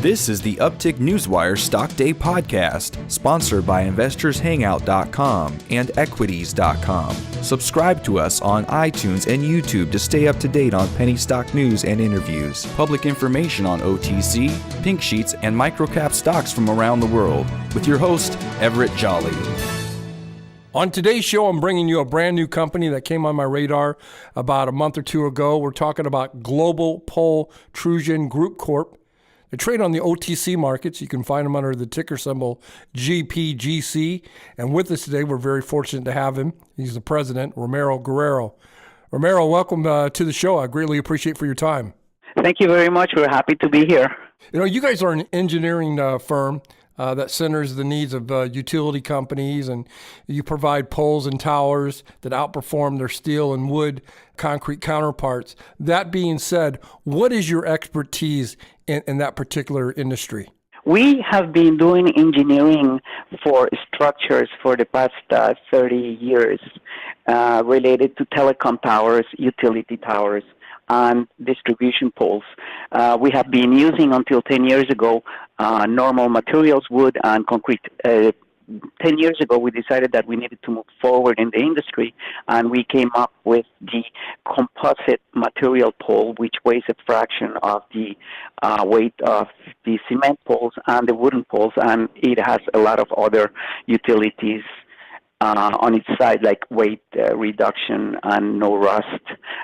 This is the Uptick Newswire Stock Day podcast, sponsored by InvestorsHangout.com and Equities.com. Subscribe to us on iTunes and YouTube to stay up to date on penny stock news and interviews, public information on OTC, pink sheets, and microcap stocks from around the world. With your host, Everett Jolly. On today's show, I'm bringing you a brand new company that came on my radar about a month or two ago. We're talking about Global Pole Trusion Group Corp. They trade on the OTC markets. You can find them under the ticker symbol GPGC. And with us today, we're very fortunate to have him. He's the president, Ramiro Guerrero. Ramiro, welcome to the show. I greatly appreciate for your time. Thank you very much. We're happy to be here. You know, you guys are an engineering firm that centers the needs of utility companies, and you provide poles and towers that outperform their steel and wood concrete counterparts. That being said, what is your expertise in that particular industry? We have been doing engineering for structures for the past 30 years related to telecom towers, utility towers, and distribution poles. We have been using until 10 years ago normal materials, wood and concrete. 10 years ago, we decided that we needed to move forward in the industry, and we came up with the composite material pole, which weighs a fraction of the weight of the cement poles and the wooden poles, and it has a lot of other utilities on its side, like weight reduction and no rust,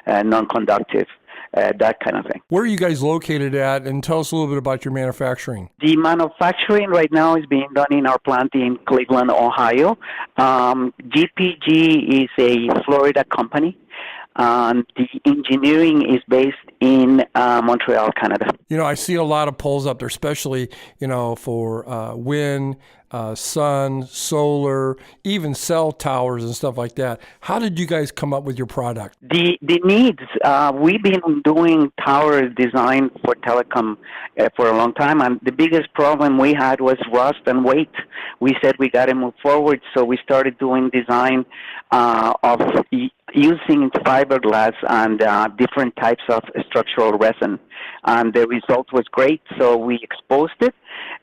non-conductive, that kind of thing. Where are you guys located at, and tell us a little bit about your manufacturing? The manufacturing right now is being done in our plant in Cleveland, Ohio. GPG is a Florida company. The engineering is based in Montreal, Canada. You know, I see a lot of poles up there, especially, for wind, sun, solar, even cell towers and stuff like that. How did you guys come up with your product? The needs, we've been doing tower design for telecom for a long time, and the biggest problem we had was rust and weight. We said we got to move forward, so we started doing design of using fiberglass and different types of structural resin. And the result was great, so we exposed it.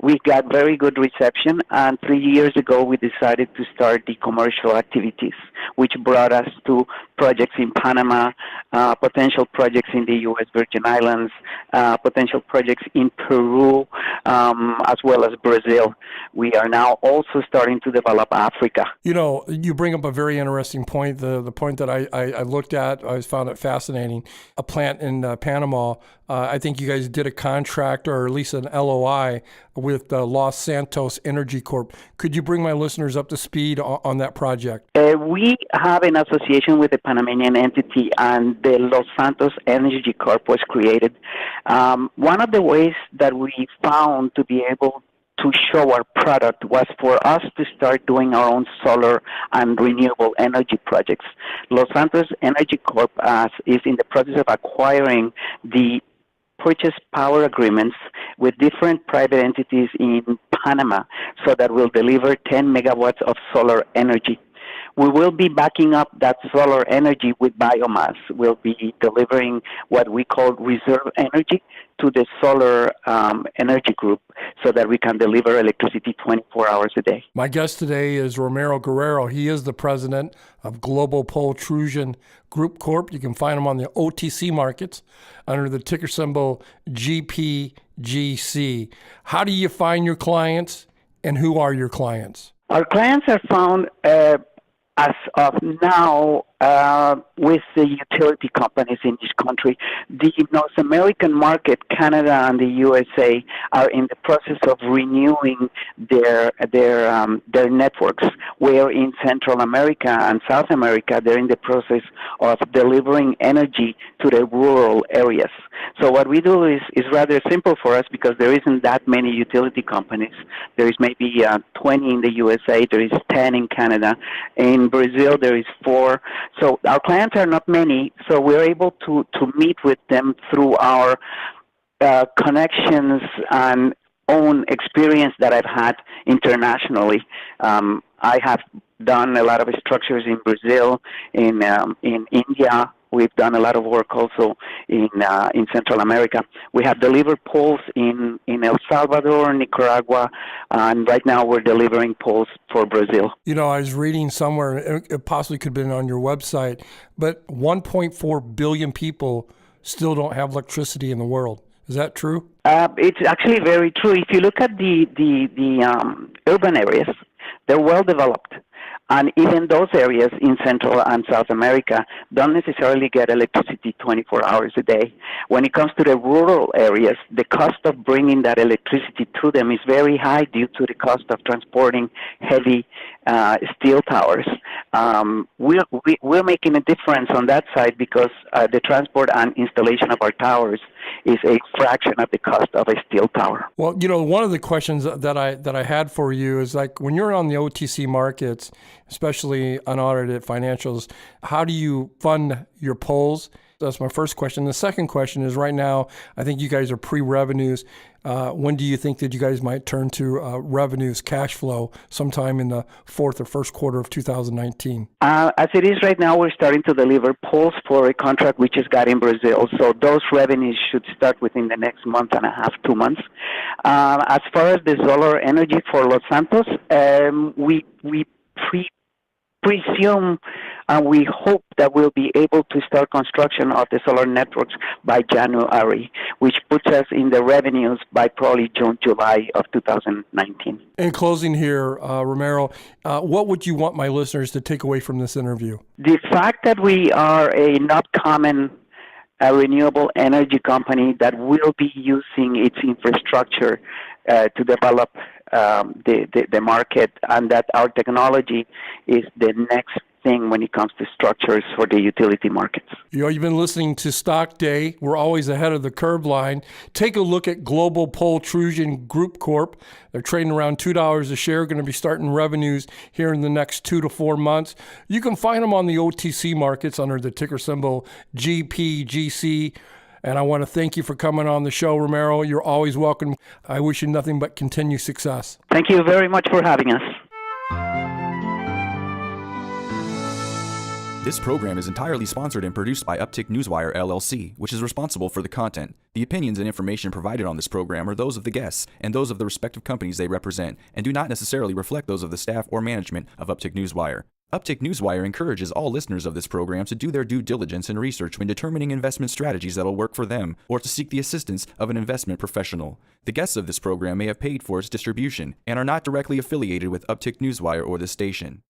We got very good reception, and 3 years ago we decided to start the commercial activities, which brought us to projects in Panama, potential projects in the U.S. Virgin Islands, potential projects in Peru, as well as Brazil. We are now also starting to develop Africa. You know, you bring up a very interesting point. The point that I looked at, I found it fascinating. A plant in Panama, I think you guys did a contract or at least an LOI with Los Santos Energy Corp. Could you bring my listeners up to speed on that project? We have an association with a Panamanian entity, and the Los Santos Energy Corp was created. One of the ways that we found to be able to show our product was for us to start doing our own solar and renewable energy projects. Los Santos Energy Corp is in the process of acquiring the purchase power agreements with different private entities in Panama so that we'll deliver 10 megawatts of solar energy. We will be backing up that solar energy with biomass. We'll be delivering what we call reserve energy to the solar energy group so that we can deliver electricity 24 hours a day. My guest today is Ramiro Guerrero. He is the president of Global Pole Trusion Group Corp. You can find him on the OTC markets under the ticker symbol GPGC. How do you find your clients, and who are your clients? Our clients are found as of now with the utility companies in this country. The North American market, Canada and the USA, are in the process of renewing their networks, where in Central America and South America, they're in the process of delivering energy to the rural areas. So what we do is rather simple for us because there isn't that many utility companies. There is maybe 20 in the USA, there is 10 in Canada. In Brazil, there is 4. So our clients are not many, so we're able to meet with them through our connections and own experience that I've had internationally. I have done a lot of structures in Brazil, in India, We've done a lot of work also in Central America. We have delivered poles in El Salvador, Nicaragua, and right now we're delivering poles for Brazil. You know, I was reading somewhere, it possibly could have been on your website, but 1.4 billion people still don't have electricity in the world. Is that true? It's actually very true. If you look at the urban areas, they're well developed. And even those areas in Central and South America don't necessarily get electricity 24 hours a day. When it comes to the rural areas, the cost of bringing that electricity to them is very high due to the cost of transporting heavy steel towers. We're making a difference on that side because the transport and installation of our towers is a fraction of the cost of a steel tower. Well, you know, one of the questions that I had for you is like when you're on the OTC markets, especially unaudited financials, how do you fund your polls? That's my first question. The second question is right now, I think you guys are pre-revenues. When do you think that you guys might turn to revenues, cash flow, sometime in the fourth or first quarter of 2019? As it is right now, we're starting to deliver poles for a contract we just got in Brazil. So those revenues should start within the next month and a half, 2 months. As far as the solar energy for Los Santos, we presume and we hope that we'll be able to start construction of the solar networks by January, which puts us in the revenues by probably June, July of 2019. In closing here, Ramiro, what would you want my listeners to take away from this interview? The fact that we are a not common renewable energy company that will be using its infrastructure to develop the market, and that our technology is the next thing when it comes to structures for the utility markets. You've been listening to Stock Day. We're always ahead of the curve line. Take a look at Global Pole Trusion Group Corp. They're trading around $2 a share, going to be starting revenues here in the next 2 to 4 months. You can find them on the OTC markets under the ticker symbol GPGC. And I want to thank you for coming on the show, Ramiro. You're always welcome. I wish you nothing but continued success. Thank you very much for having us. This program is entirely sponsored and produced by Uptick Newswire, LLC, which is responsible for the content. The opinions and information provided on this program are those of the guests and those of the respective companies they represent, and do not necessarily reflect those of the staff or management of Uptick Newswire. Uptick Newswire encourages all listeners of this program to do their due diligence and research when determining investment strategies that will work for them, or to seek the assistance of an investment professional. The guests of this program may have paid for its distribution and are not directly affiliated with Uptick Newswire or this station.